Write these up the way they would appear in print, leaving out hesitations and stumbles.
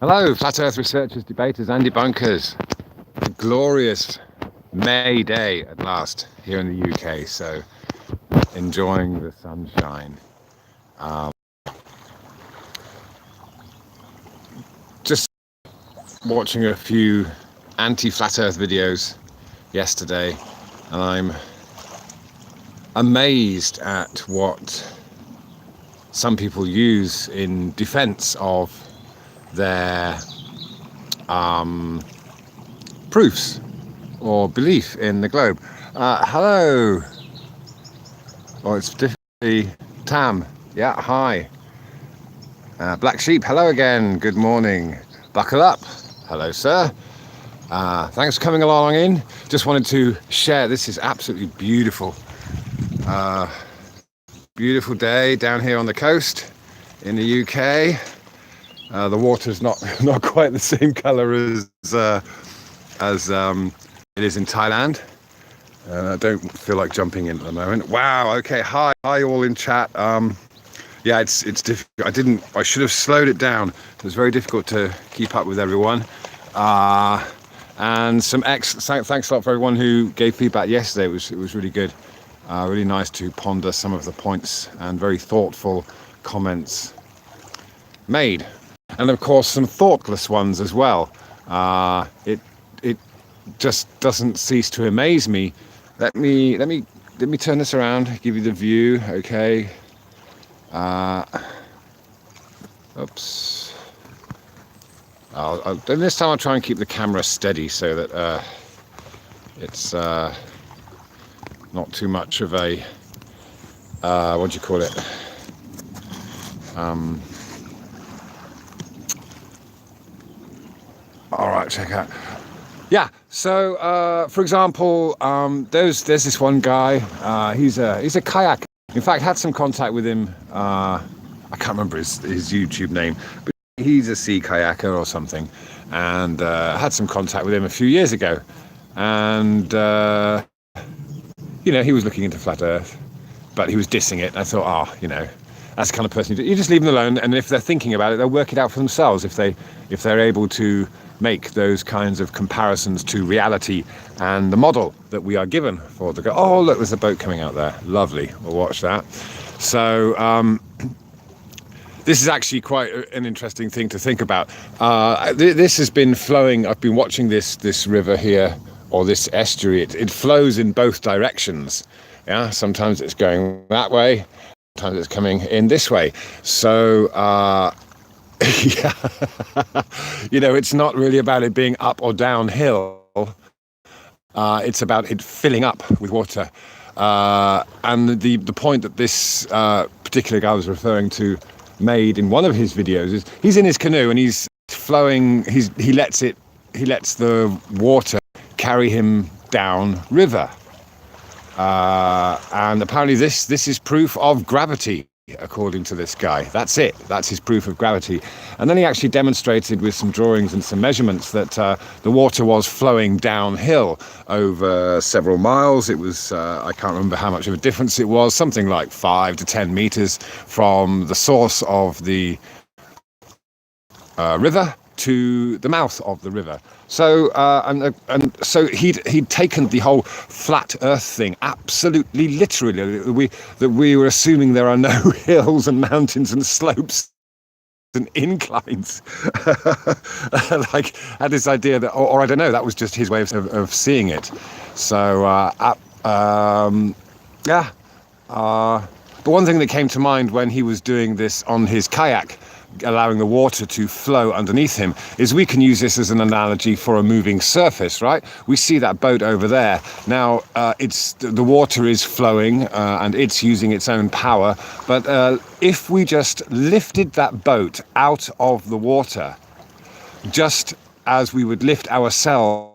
Hello, flat earth researchers, debaters and debunkers. A glorious May day at last here in the UK, so enjoying the sunshine. Just watching a few anti-flat earth videos yesterday, and I'm amazed at what some people use in defense of their proofs or belief in the globe. Hello. Oh, it's definitely Tam. Yeah, hi. Black Sheep, hello again. Good morning. Buckle up. Hello, sir. Thanks for coming along in. Just wanted to share. This is absolutely beautiful. Beautiful day down here on the coast in the UK. The water's not quite the same colour as it is in Thailand. I don't feel like jumping in at the moment. Wow. Okay. Hi all in chat. Yeah, it's difficult. I should have slowed it down. It was very difficult to keep up with everyone. And thanks a lot for everyone who gave feedback yesterday. It was really good. Really nice to ponder some of the points and very thoughtful comments made. And of course some thoughtless ones as well. It just doesn't cease to amaze me. Let me turn this around, give you the view. Okay. Oops. Then this time I'll try and keep the camera steady so that it's not too much of a what do you call it? All right, check out. Yeah. So, for example, there's this one guy. He's a kayak. In fact, had some contact with him. I can't remember his YouTube name, but he's a sea kayaker or something, and had some contact with him a few years ago. And he was looking into flat Earth, but he was dissing it. I thought, that's the kind of person you just leave them alone, and if they're thinking about it, they'll work it out for themselves. If they're able to make those kinds of comparisons to reality and the model that we are given for the oh, look, there's a boat coming out there. Lovely. We'll watch that. So this is actually quite an interesting thing to think about. This has been flowing. I've been watching this river here, or this estuary. It flows in both directions. Yeah, sometimes it's going that way, sometimes it's coming in this way. So yeah, it's not really about it being up or downhill. It's about it filling up with water. And the point that this particular guy I was referring to made in one of his videos is he's in his canoe and he's flowing. He lets the water carry him down river. And apparently this is proof of gravity, according to this guy. That's it. That's his proof of gravity. And then he actually demonstrated with some drawings and some measurements that the water was flowing downhill over several miles. It was, I can't remember how much of a difference it was, something like 5 to 10 meters from the source of the river to the mouth of the river. So and so he'd taken the whole flat Earth thing absolutely literally. That we were assuming there are no hills and mountains and slopes and inclines. Like had this idea that, or I don't know, that was just his way of seeing it. So yeah. But one thing that came to mind when he was doing this on his kayak, allowing the water to flow underneath him, is we can use this as an analogy for a moving surface, right? We see that boat over there. Now, the water is flowing and it's using its own power, but if we just lifted that boat out of the water, just as we would lift ourselves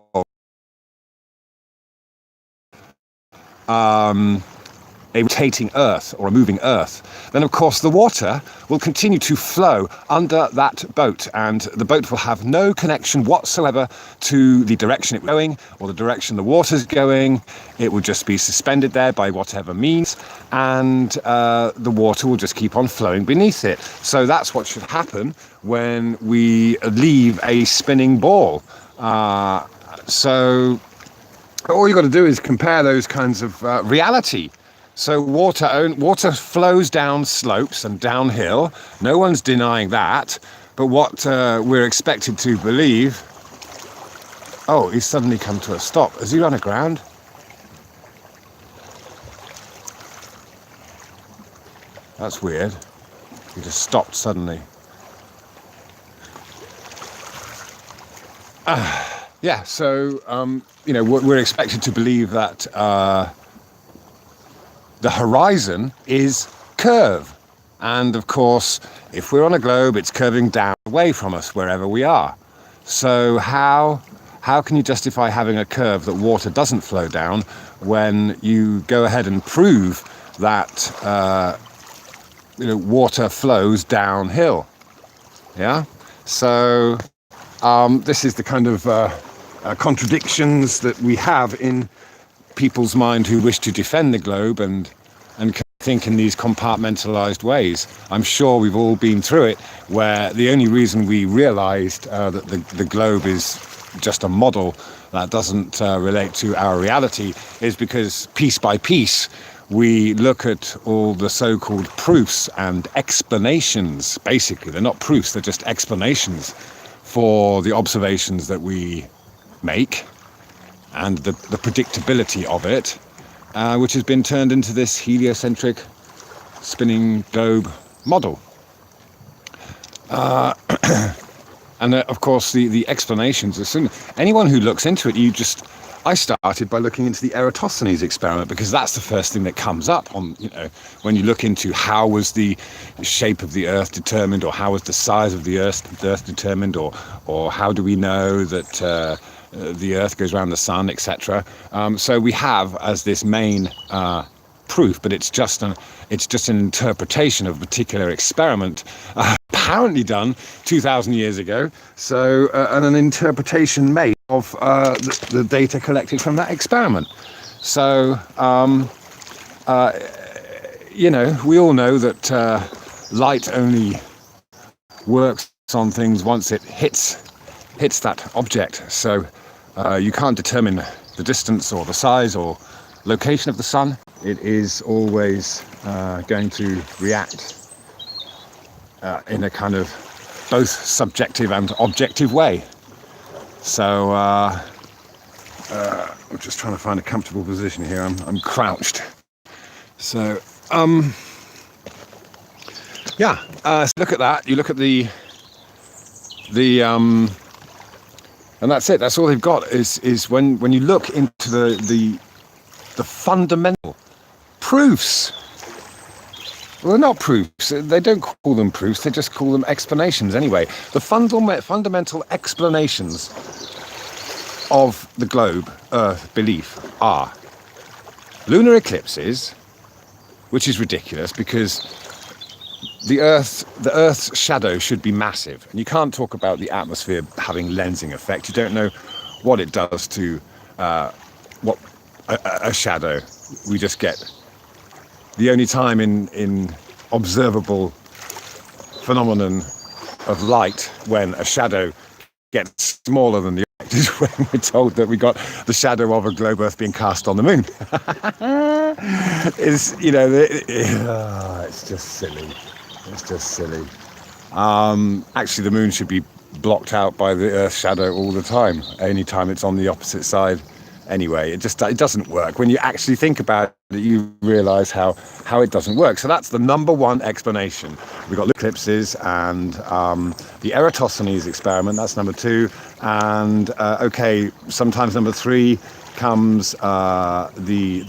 a rotating Earth or a moving Earth, then of course the water will continue to flow under that boat, and the boat will have no connection whatsoever to the direction it's going or the direction the water's going. It will just be suspended there by whatever means, and the water will just keep on flowing beneath it. So that's what should happen when we leave a spinning ball. So all you've got to do is compare those kinds of reality. So water flows down slopes and downhill. No one's denying that. But what we're expected to believe... Oh, he's suddenly come to a stop. Has he run aground? That's weird. He just stopped suddenly. Yeah, so, we're expected to believe that the horizon is curve. And, of course, if we're on a globe, it's curving down away from us wherever we are. So how can you justify having a curve that water doesn't flow down when you go ahead and prove that, water flows downhill? Yeah? So this is the kind of contradictions that we have in people's mind who wish to defend the globe and think in these compartmentalized ways. I'm sure we've all been through it, where the only reason we realized that the globe is just a model that doesn't relate to our reality is because piece by piece we look at all the so-called proofs and explanations. Basically, they're not proofs, they're just explanations for the observations that we make and the predictability of it, which has been turned into this heliocentric spinning globe model. And of course the explanations, as soon anyone who looks into it, I started by looking into the Eratosthenes experiment, because that's the first thing that comes up on, when you look into how was the shape of the Earth determined, or how was the size of the Earth determined, or how do we know that the Earth goes around the sun, etc. So we have as this main proof, but it's just an interpretation of a particular experiment apparently done 2,000 years ago. So and an interpretation made of the data collected from that experiment. So we all know that light only works on things once it hits that object. So you can't determine the distance or the size or location of the sun. It is always going to react in a kind of both subjective and objective way. So I'm just trying to find a comfortable position here. I'm crouched. So look at that. You look at the and that's it. That's all they've got is when you look into the fundamental proofs. Well, they're not proofs. They don't call them proofs. They just call them explanations anyway. The fundamental explanations of the globe Earth belief are lunar eclipses, which is ridiculous because the Earth's shadow should be massive, and you can't talk about the atmosphere having lensing effect. You don't know what it does to a shadow. We just get the only time in observable phenomenon of light when a shadow gets smaller than the object is when we're told that we got the shadow of a globe Earth being cast on the moon. It's just silly. It's just silly. Actually, the moon should be blocked out by the Earth's shadow all the time, any time it's on the opposite side. Anyway, it doesn't work. When you actually think about it, you realise how it doesn't work. So that's the number one explanation. We've got eclipses and the Eratosthenes experiment. That's number two. And sometimes number three comes the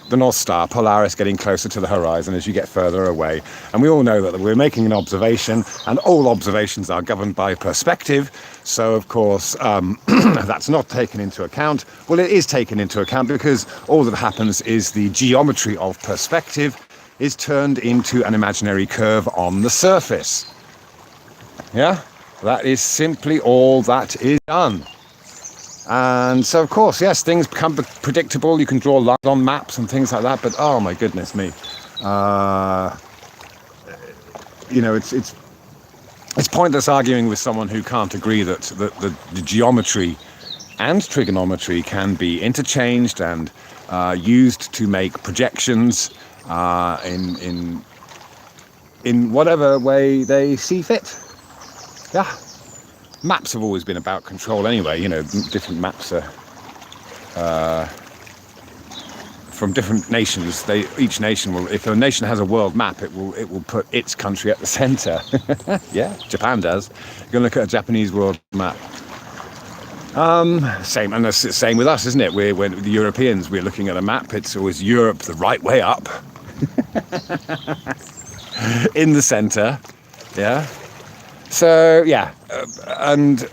the North Star, Polaris, getting closer to the horizon as you get further away. And we all know that we're making an observation, and all observations are governed by perspective. So, of course, that's not taken into account. Well, it is taken into account, because all that happens is the geometry of perspective is turned into an imaginary curve on the surface. Yeah, that is simply all that is done. And so, of course, yes, things become predictable. You can draw lines on maps and things like that, but oh my goodness me, you know, it's pointless arguing with someone who can't agree that the geometry and trigonometry can be interchanged and used to make projections in whatever way they see fit. Yeah. Maps have always been about control anyway. You know, different maps are from different nations. Each nation will, if a nation has a world map, it will put its country at the center. Yeah, Japan does. You're gonna look at a Japanese world map. Same, and that's the same with us, isn't it? When the Europeans, we're looking at a map. It's always Europe the right way up, in the center. Yeah. So yeah, and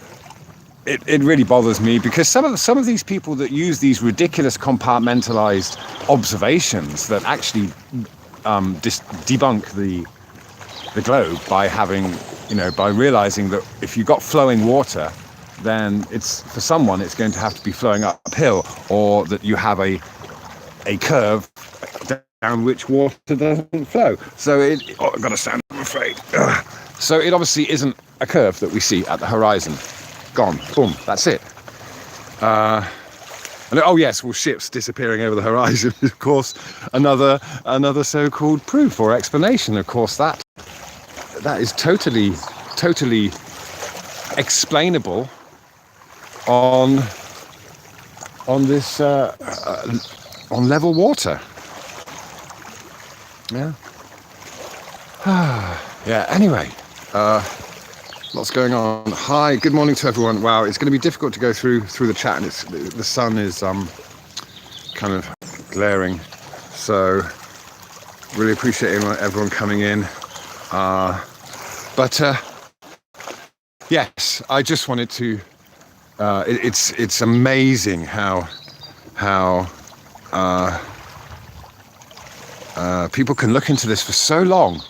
it really bothers me, because some of these people that use these ridiculous compartmentalized observations that actually debunk the globe by having, you know, by realizing that if you've got flowing water, then for someone it's going to have to be flowing uphill, or that you have a curve down which water doesn't flow. So I've got to stand, I'm afraid. Ugh. So it obviously isn't a curve that we see at the horizon. Gone, boom, that's it. And oh yes, well, ships disappearing over the horizon is, of course, another so-called proof or explanation. Of course, that is totally explainable on this on level water. Yeah. Yeah. Anyway. Lots going on. Hi, good morning to everyone. Wow, it's going to be difficult to go through the chat, and the sun is kind of glaring. So really appreciating everyone coming in. But yes, I just wanted to. It's amazing how people can look into this for so long,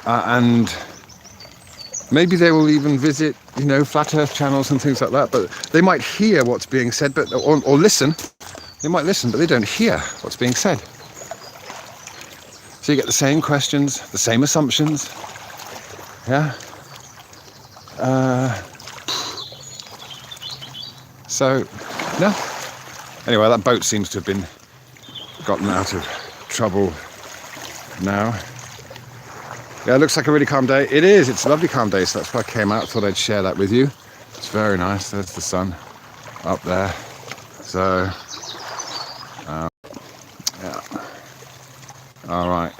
and maybe they will even visit, you know, flat earth channels and things like that, but they might hear what's being said, but or listen. They might listen, but they don't hear what's being said. So you get the same questions, the same assumptions. Yeah. So, no. Anyway, that boat seems to have been gotten out of trouble now. Yeah, it looks like a really calm day. It is. It's a lovely calm day, so that's why I came out. Thought I'd share that with you. It's very nice. There's the sun up there. So, yeah. All right.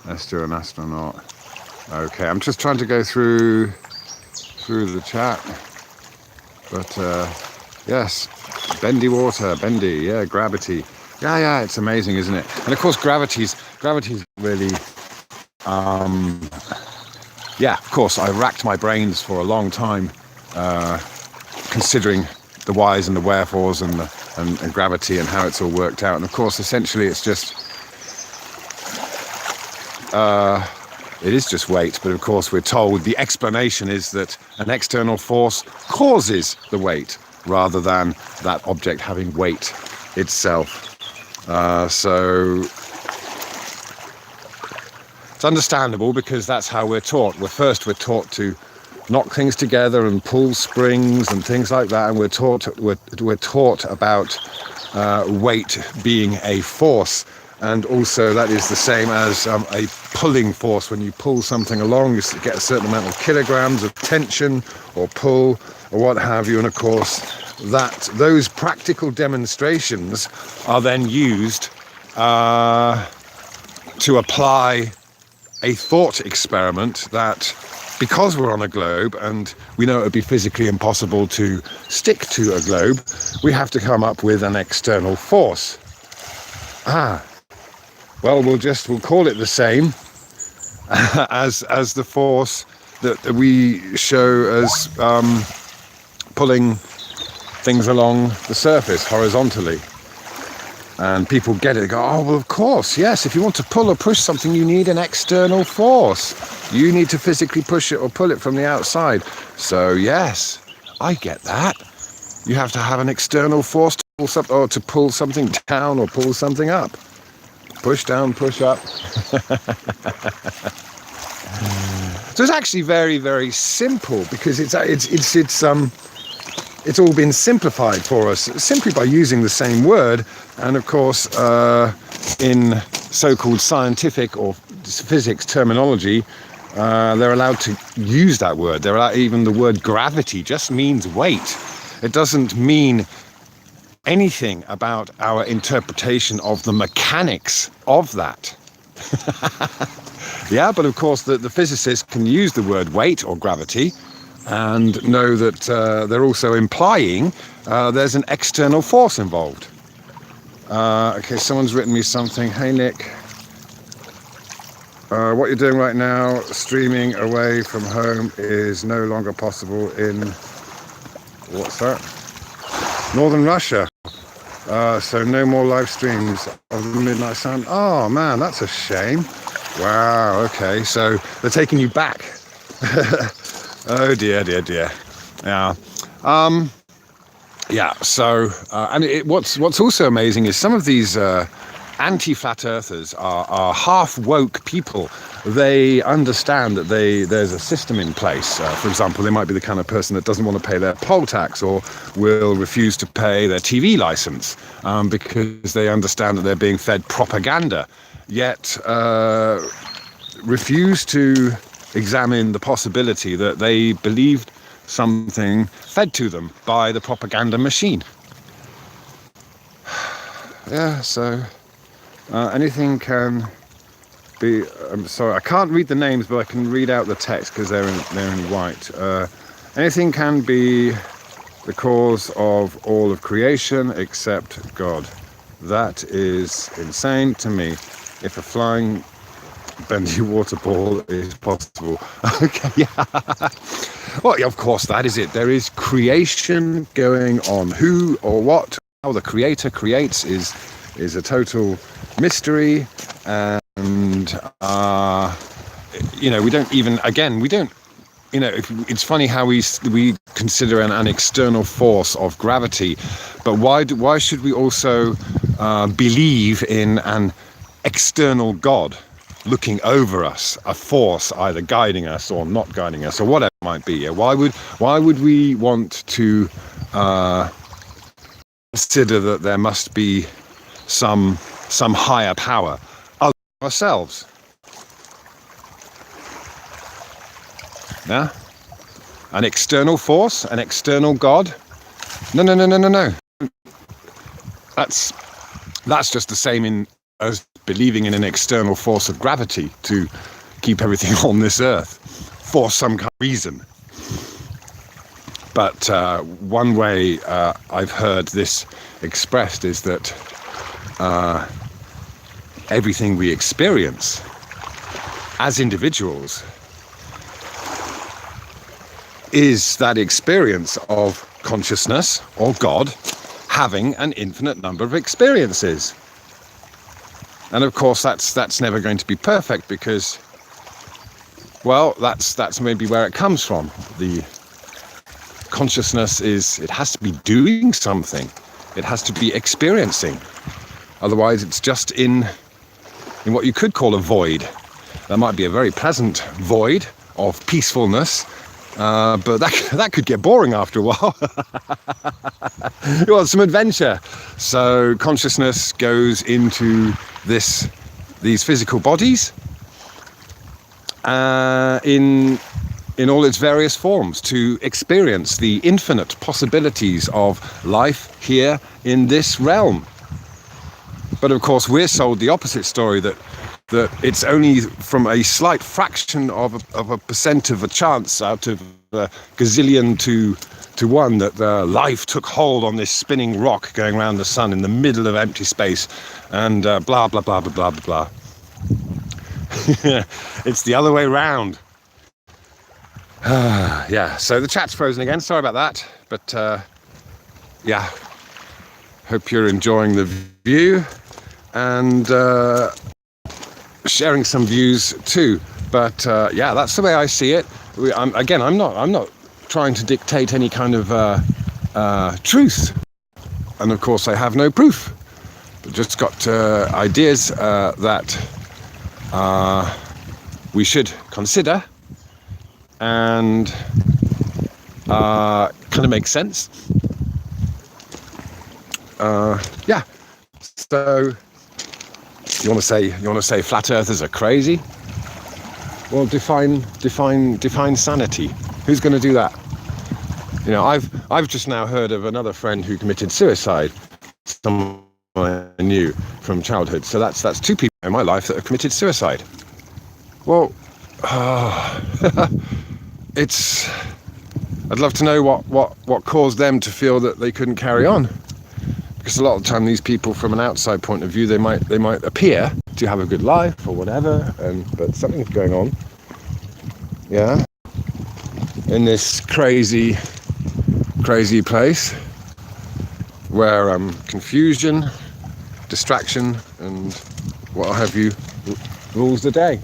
Let's do an astronaut. Okay, I'm just trying to go through the chat. But yes, bendy water, bendy. Yeah, gravity. Yeah, it's amazing, isn't it? And of course, gravity's really, yeah, of course, I racked my brains for a long time, considering the whys and the wherefores and gravity and how it's all worked out. And of course, essentially, it's just, it is just weight. But of course, we're told the explanation is that an external force causes the weight rather than that object having weight itself. So it's understandable, because that's how we're taught. We're taught to knock things together and pull springs and things like that, and we're taught about weight being a force, and also that is the same as a pulling force. When you pull something along, you get a certain amount of kilograms of tension or pull or what have you, and of course those practical demonstrations are then used to apply a thought experiment that because we're on a globe and we know it would be physically impossible to stick to a globe, we have to come up with an external force. Well, we'll call it the same as the force that we show as pulling things along the surface horizontally. And people get it, they go, oh, well, of course, yes, if you want to pull or push something, you need an external force. You need to physically push it or pull it from the outside. So, yes, I get that. You have to have an external force to pull something, or to pull something down or pull something up. Push down, push up. So it's actually very, very simple, because it's all been simplified for us simply by using the same word. And of course, in so-called scientific or physics terminology, they're allowed to use that word. Even the word gravity just means weight. It doesn't mean anything about our interpretation of the mechanics of that. Yeah, but of course the physicists can use the word weight or gravity and know that they're also implying there's an external force involved. Okay, someone's written me something. Hey, Nick. What you're doing right now, streaming away from home, is no longer possible in, what's that? Northern Russia. So no more live streams of the Midnight Sun. Oh, man, that's a shame. Wow, okay, so they're taking you back. Oh dear, dear, dear. Yeah. Yeah, so, and what's also amazing is some of these anti-flat earthers are half-woke people. They understand that there's a system in place. For example, they might be the kind of person that doesn't want to pay their poll tax or will refuse to pay their TV license because they understand that they're being fed propaganda, yet refuse to examine the possibility that they believed something fed to them by the propaganda machine. Yeah, so anything can be, I'm sorry, I can't read the names, but I can read out the text because they're in white. Anything can be the cause of all of creation except God. That is insane to me. If a flying bendy water ball is possible. Okay, yeah. Well, yeah, of course, that is it. There is creation going on. Who or what, how the creator creates is a total mystery. And, you know, we don't even, again, we don't, you know, it's funny how we consider an external force of gravity, but why should we also believe in an external God looking over us, a force either guiding us or not guiding us or whatever it might be? Yeah? Why would we want to consider that there must be some higher power other than ourselves? Yeah? An external force, an external God? No. That's just the same as believing in an external force of gravity to keep everything on this earth for some kind of reason. But one way I've heard this expressed is that everything we experience as individuals is that experience of consciousness or God having an infinite number of experiences. And of course that's never going to be perfect because, well, that's maybe where it comes from. The consciousness it has to be doing something. It has to be experiencing. Otherwise it's just in what you could call a void. That might be a very pleasant void of peacefulness, but that could get boring after a while. You want some adventure. So consciousness goes into these physical bodies in all its various forms to experience the infinite possibilities of life here in this realm. But of course we're sold the opposite story, that that it's only from a slight fraction of a percent of a chance out of a gazillion to one that life took hold on this spinning rock going around the sun in the middle of empty space, and blah blah blah blah blah blah blah. It's the other way round. Yeah, so the chat's frozen again, sorry about that, but yeah, hope you're enjoying the view and sharing some views too. But yeah, that's the way I see it. I'm not trying to dictate any kind of truth, and of course I have no proof, but just got ideas that we should consider and kind of make sense. Yeah, so you want to say flat earthers are crazy? Well, define sanity. Who's going to do that? You know, I've just now heard of another friend who committed suicide, someone I knew from childhood. So that's two people in my life that have committed suicide. Well, I'd love to know what caused them to feel that they couldn't carry on. Because a lot of the time, these people, from an outside point of view, they might appear to have a good life or whatever, but something's going on. Yeah, in this crazy place where confusion, distraction, and what have you rules the day.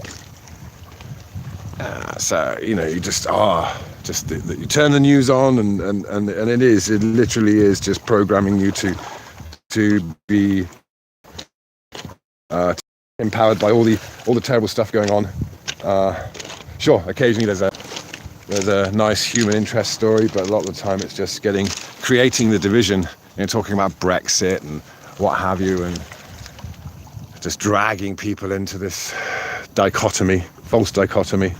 So you know, you just you turn the news on, and it literally is just programming you to be empowered by all the terrible stuff going on. Sure, occasionally there's a nice human interest story, but a lot of the time it's just creating the division, talking about Brexit and what have you, and just dragging people into this dichotomy, false dichotomy,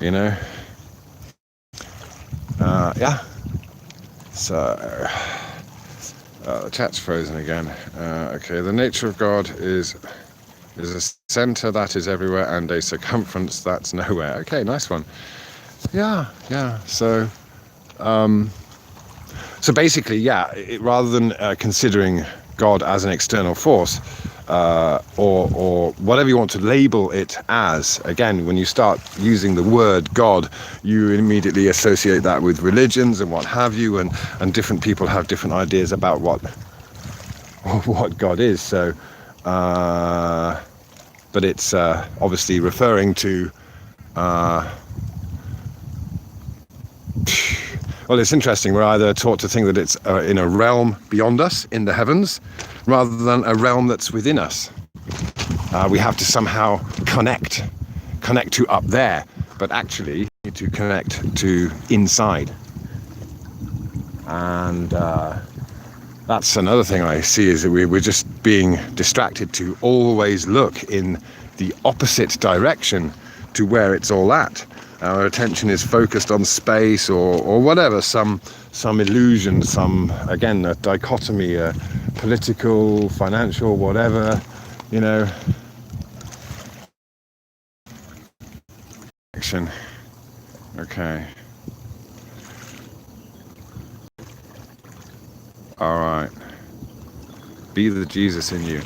yeah. So the chat's frozen again. Okay, the nature of God is a center that is everywhere and a circumference that's nowhere. Okay, nice one. Yeah. So basically, yeah, rather than considering God as an external force, or whatever you want to label it as, again, when you start using the word God, you immediately associate that with religions and what have you, and different people have different ideas about what God is. So, but it's obviously referring to. Well, it's interesting. We're either taught to think that it's in a realm beyond us, in the heavens, rather than a realm that's within us. We have to somehow connect to up there, but actually need to connect to inside. And that's another thing I see, is that we're just being distracted to always look in the opposite direction to where it's all at. Our attention is focused on space or whatever, some illusion, again, a dichotomy, a political, financial, whatever, Action. Okay. All right. Be the Jesus in you.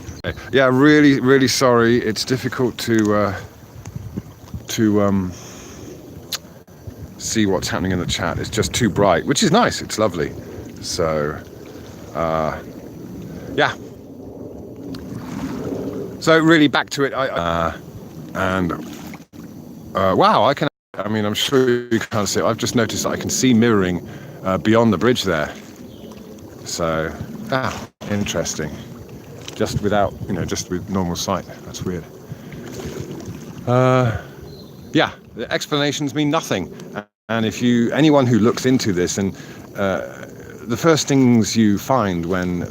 Yeah, really, really sorry. It's difficult to see what's happening in the chat. It's just too bright, which is nice. It's lovely. So, yeah. So really back to it. Wow, I'm sure you can't see it. I've just noticed that I can see mirroring beyond the bridge there. So, interesting. Just with normal sight. That's weird. Yeah, the explanations mean nothing. And if anyone who looks into this, and the first things you find when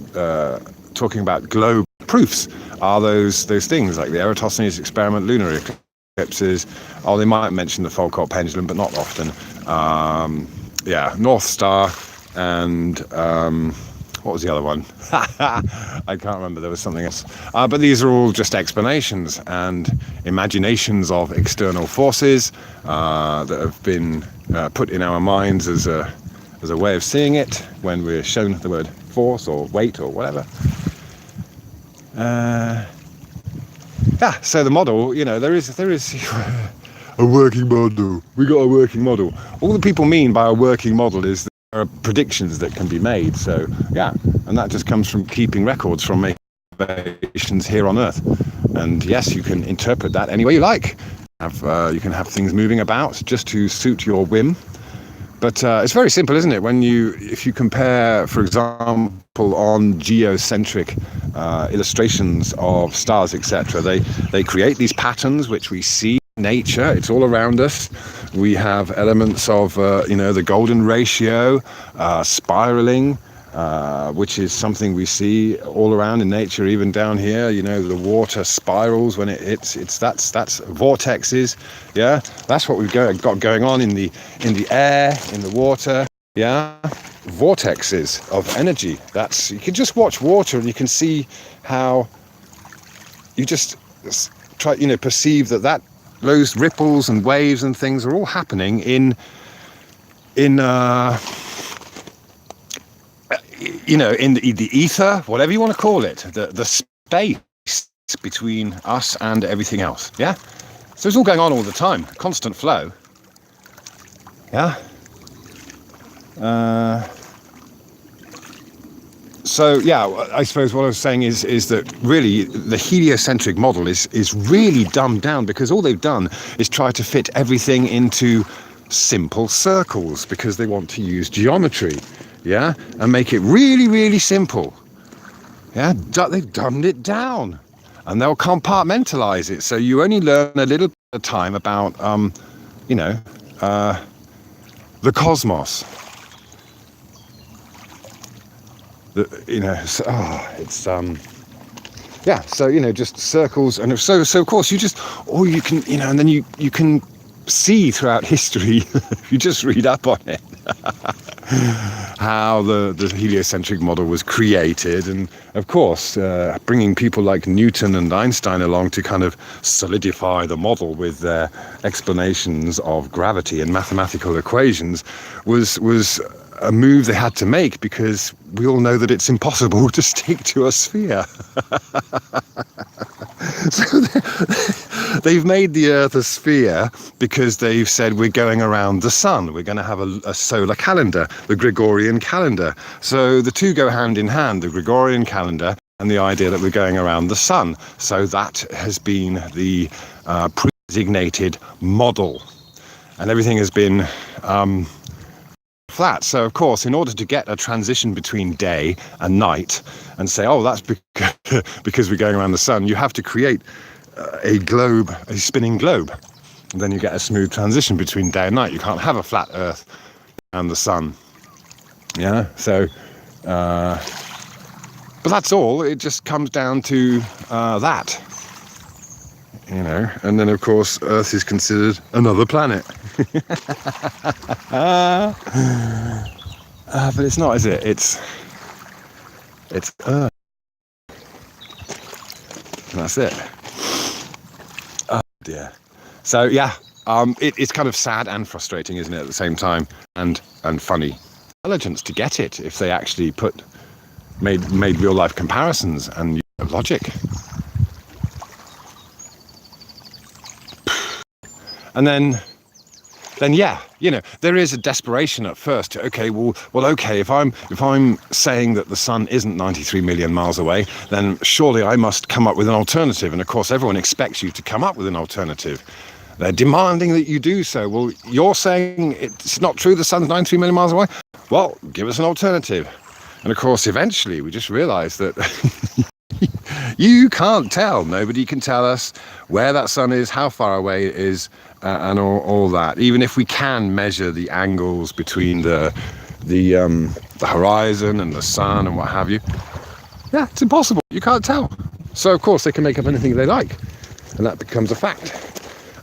talking about globe proofs are those things like the Eratosthenes experiment, lunar eclipses. They might mention the Foucault pendulum, but not often. Yeah, North Star and what was the other one? I can't remember, there was something else. But these are all just explanations and imaginations of external forces that have been put in our minds as a way of seeing it when we're shown the word force or weight or whatever. So the model, there is a working model. We got a working model. All the people mean by a working model is there are predictions that can be made. So and that just comes from keeping records from making observations here on Earth. And yes, you can interpret that any way you like. You can have things moving about just to suit your whim. But it's very simple, isn't it? If you compare, for example, on geocentric illustrations of stars, etc., they create these patterns which we see in nature. It's all around us. We have elements of, the golden ratio, spiraling, which is something we see all around in nature, even down here. The water spirals when it hits. That's vortexes. Yeah, that's what we've got going on in the air, in the water. Yeah, vortexes of energy. You can just watch water and you can see how you just try, perceive that those ripples and waves and things are all happening in the ether, whatever you want to call it, the space between us and everything else. Yeah, so it's all going on all the time, constant flow. Yeah. I suppose what I was saying is that really the heliocentric model is really dumbed down, because all they've done is try to fit everything into simple circles because they want to use geometry. Yeah, and make it really, really simple. Yeah, they've dumbed it down, and they'll compartmentalize it. So you only learn a little bit at a time about, the cosmos. Just circles, and so of course you can, and then you can see throughout history, if you just read up on it, how the heliocentric model was created, and of course bringing people like Newton and Einstein along to kind of solidify the model with their explanations of gravity and mathematical equations was a move they had to make, because we all know that it's impossible to stick to a sphere. So they've made the Earth a sphere because they've said we're going around the sun. We're going to have a solar calendar, the Gregorian calendar. So the two go hand in hand, the Gregorian calendar and the idea that we're going around the sun. So that has been the pre-designated model. And everything has been flat. So of course, in order to get a transition between day and night and say, oh, that's because we're going around the sun, you have to create a spinning globe. And then you get a smooth transition between day and night. You can't have a flat Earth and the sun. Yeah, so but that's all. It just comes down to that. And then of course Earth is considered another planet. But it's not, is it? It's Earth. And that's it. Oh dear. So yeah, it's kind of sad and frustrating, isn't it, at the same time, and funny. Intelligence to get it if they actually made real life comparisons and logic. And then yeah, there is a desperation at first to, okay, if I'm saying that the sun isn't 93 million miles away, then surely I must come up with an alternative. And of course, everyone expects you to come up with an alternative. They're demanding that you do so. Well, you're saying it's not true, the sun's 93 million miles away? Well, give us an alternative. And of course, eventually we just realize that you can't tell. Nobody can tell us where that sun is, how far away it is, and all that. Even if we can measure the angles between the horizon and the sun and what have you, yeah, it's impossible. You can't tell. So of course they can make up anything they like, and that becomes a fact.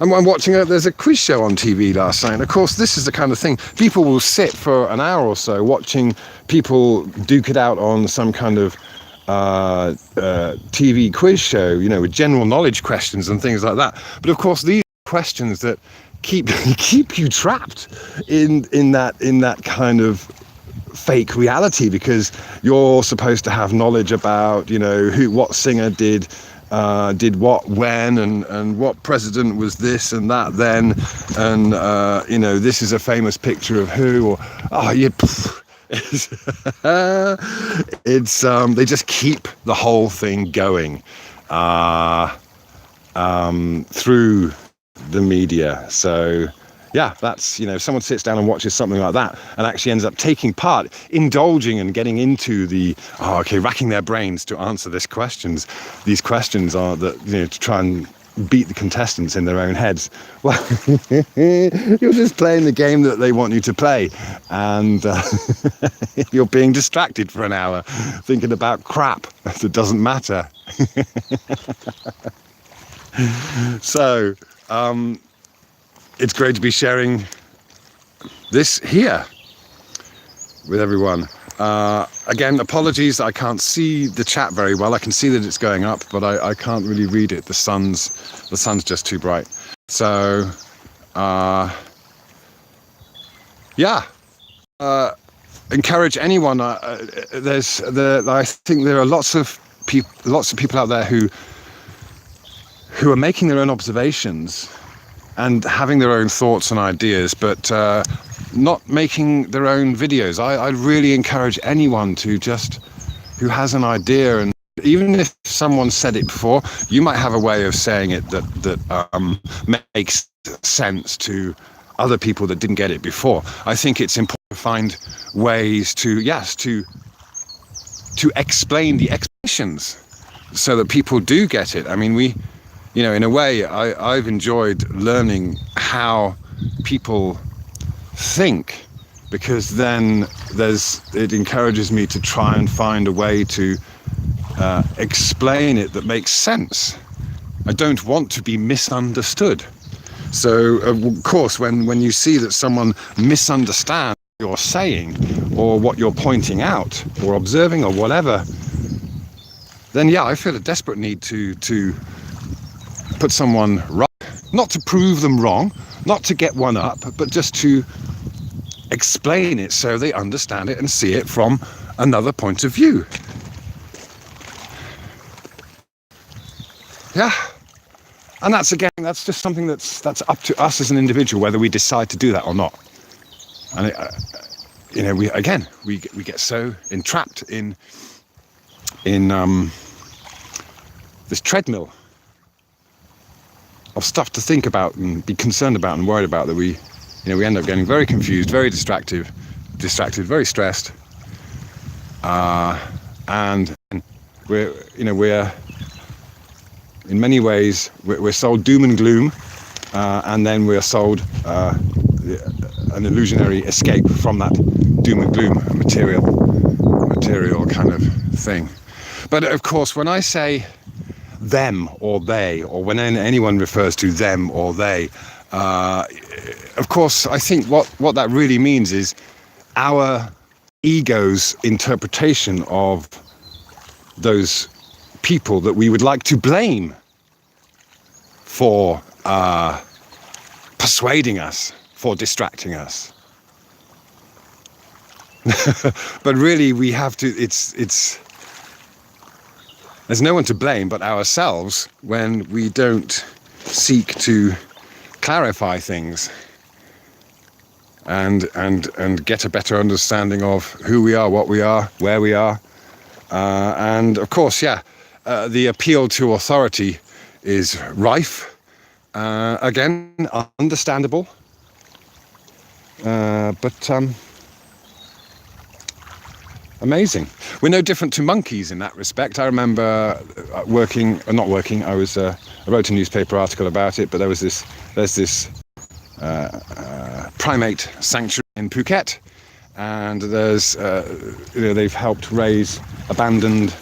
I'm watching there's a quiz show on TV last night, and of course this is the kind of thing, people will sit for an hour or so watching people duke it out on some kind of TV quiz show, you know, with general knowledge questions and things like that. But of course these are questions that keep you trapped in that kind of fake reality, because you're supposed to have knowledge about, you know, what singer did what when, and what president was this and that then, and you know, this is a famous picture of who, or it's they just keep the whole thing going through the media. So yeah, that's, you know, if someone sits down and watches something like that and actually ends up taking part, indulging and getting into racking their brains to answer these questions are that, you know, to try and beat the contestants in their own heads. Well, you're just playing the game that they want you to play, and you're being distracted for an hour thinking about crap that doesn't matter. So it's great to be sharing this here with everyone. Again, apologies, I can't see the chat very well. I can see that it's going up, but I can't really read it. The sun's just too bright. So, encourage anyone. I think there are lots of people out there who are making their own observations and having their own thoughts and ideas, but not making their own videos. I really encourage anyone who has an idea, and even if someone said it before, you might have a way of saying it that makes sense to other people that didn't get it before. I think it's important to find ways to explain the explanations so that people do get it. I mean, you know, in a way, I've enjoyed learning how people think, because then it encourages me to try and find a way to explain it that makes sense. I don't want to be misunderstood. So, of course, when you see that someone misunderstands what you're saying or what you're pointing out or observing or whatever, then yeah, I feel a desperate need to put someone right, not to prove them wrong, not to get one up, but just to explain it so they understand it and see it from another point of view. Yeah, and that's just something that's up to us as an individual, whether we decide to do that or not. And you know, we get so entrapped in this treadmill of stuff to think about and be concerned about and worried about, that we end up getting very confused, very distracted, very stressed, and we're in many ways we're sold doom and gloom, and then we're sold an illusionary escape from that doom and gloom, material kind of thing. But of course, when I say them or they, or when anyone refers to them or they, of course, I think what that really means is our ego's interpretation of those people that we would like to blame for persuading us, for distracting us. But really, we have to, there's no one to blame but ourselves when we don't seek to clarify things and get a better understanding of who we are, what we are, where we are. And of course, the appeal to authority is rife. Again, understandable. But amazing. We're no different to monkeys in that respect. I remember I wrote a newspaper article about it, but there's this primate sanctuary in Phuket, and there's they've helped raise abandoned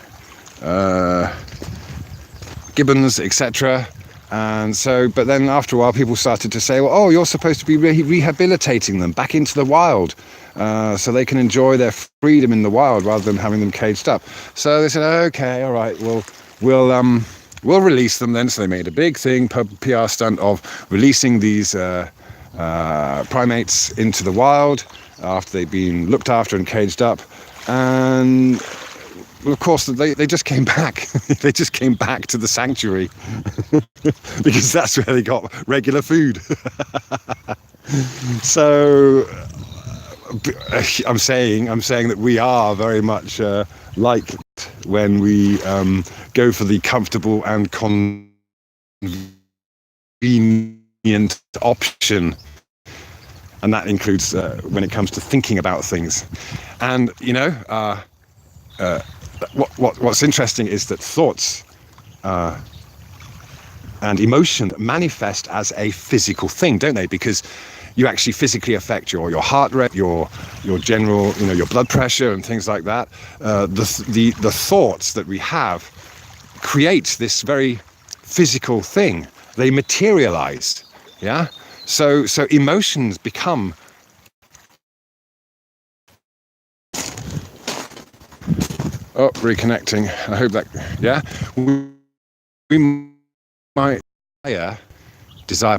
gibbons, etc., And so, but then after a while, people started to say, well, oh, you're supposed to be rehabilitating them back into the wild, so they can enjoy their freedom in the wild rather than having them caged up. So they said, okay, all right, we'll release them then. So they made a big thing, PR stunt of releasing these primates into the wild after they've been looked after and caged up. And well, of course, they just came back. They just came back to the sanctuary because that's where they got regular food. So I'm saying that we are very much like when we go for the comfortable and convenient option. And that includes when it comes to thinking about things. And, you know, what's interesting is that thoughts and emotion manifest as a physical thing, don't they? Because you actually physically affect your heart rate, your general, you know, your blood pressure and things like that. The thoughts that we have create this very physical thing. They materialize, yeah? So emotions become reconnecting. I hope that, yeah? We might desire.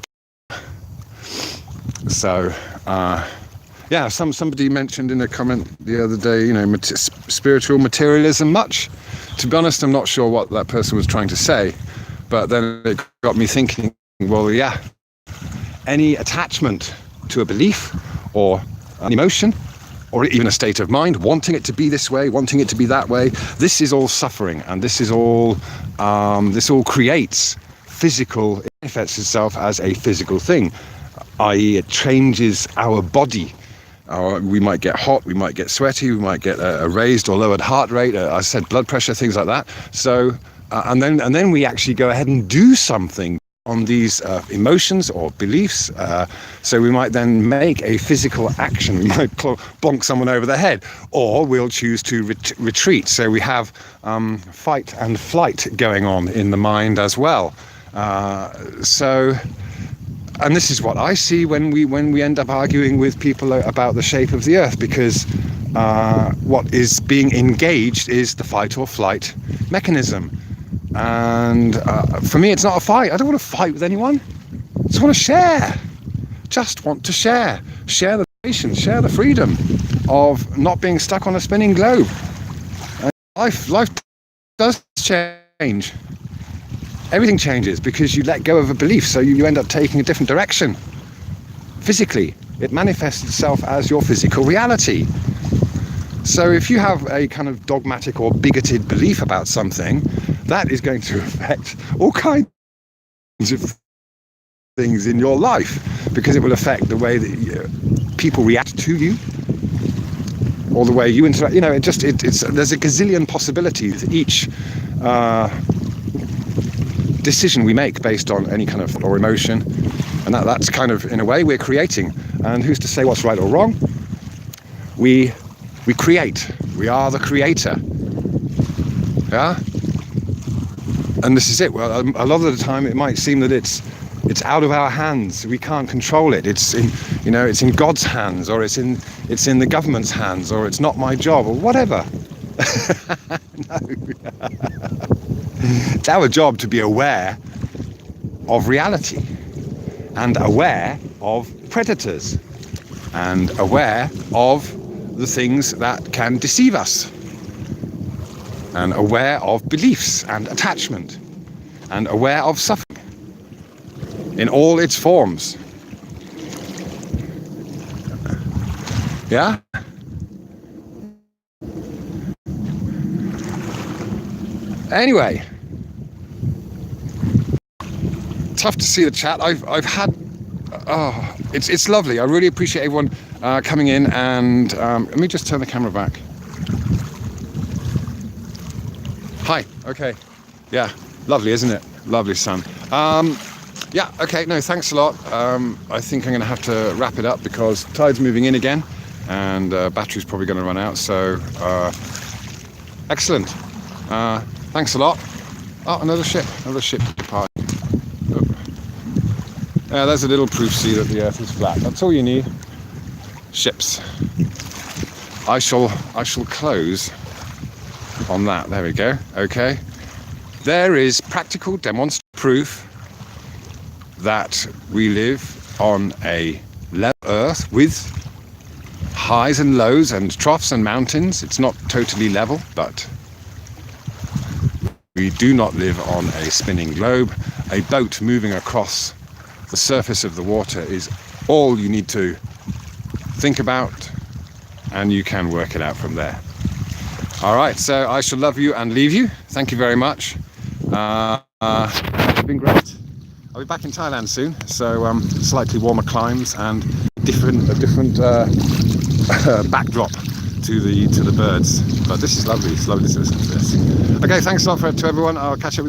So, yeah, somebody mentioned in a comment the other day, you know, spiritual materialism much. To be honest, I'm not sure what that person was trying to say, but then it got me thinking, well, yeah, any attachment to a belief or an emotion or even a state of mind, wanting it to be this way, wanting it to be that way, this is all suffering, and this all creates physical, it manifests itself as a physical thing, i.e. it changes our body. We might get hot, we might get sweaty, we might get a raised or lowered heart rate, I said blood pressure, things like that. So, and then we actually go ahead and do something on these emotions or beliefs. So we might then make a physical action. We might bonk someone over the head, or we'll choose to retreat. So we have fight and flight going on in the mind as well. And this is what I see when we end up arguing with people about the shape of the earth, because what is being engaged is the fight or flight mechanism. And for me, it's not a fight. I don't want to fight with anyone. I just want to share. Just want to share. Share the patience, share the freedom of not being stuck on a spinning globe. And life does change. Everything changes because you let go of a belief, so you end up taking a different direction. Physically, it manifests itself as your physical reality. So if you have a kind of dogmatic or bigoted belief about something, that is going to affect all kinds of things in your life, because it will affect the way that people react to you, or the way you interact. You know, it's there's a gazillion possibilities each decision we make based on any kind of or emotion, and that's kind of, in a way, we're creating. And who's to say what's right or wrong? We create. We are the creator. Yeah. And this is it. Well, a lot of the time it might seem that it's out of our hands. We can't control it. It's in God's hands, or it's in the government's hands, or it's not my job, or whatever. No. It's our job to be aware of reality, and aware of predators, and aware of the things that can deceive us, and aware of beliefs and attachment, and aware of suffering in all its forms. Yeah? Anyway, tough to see the chat. I've had, it's lovely. I really appreciate everyone coming in, and let me just turn the camera back. Hi. Okay. Yeah. Lovely, isn't it? Lovely sun. Yeah. Okay. No, thanks a lot. I think I'm going to have to wrap it up because tide's moving in again, and battery's probably going to run out. So, excellent. Thanks a lot. Oh, another ship departing. There's a little proof see that the Earth is flat. That's all you need. Ships. I shall close on that. There we go. Okay. There is practical demonstrative proof that we live on a level Earth with highs and lows and troughs and mountains. It's not totally level, but we do not live on a spinning globe. A boat moving across the surface of the water is all you need to think about, and you can work it out from there. All right, so I shall love you and leave you. Thank you very much. It's been great. I'll be back in Thailand soon, so slightly warmer climes and a different backdrop to the birds. But this is lovely. It's lovely to listen to this. Okay, thanks a lot to everyone. I'll catch up with you.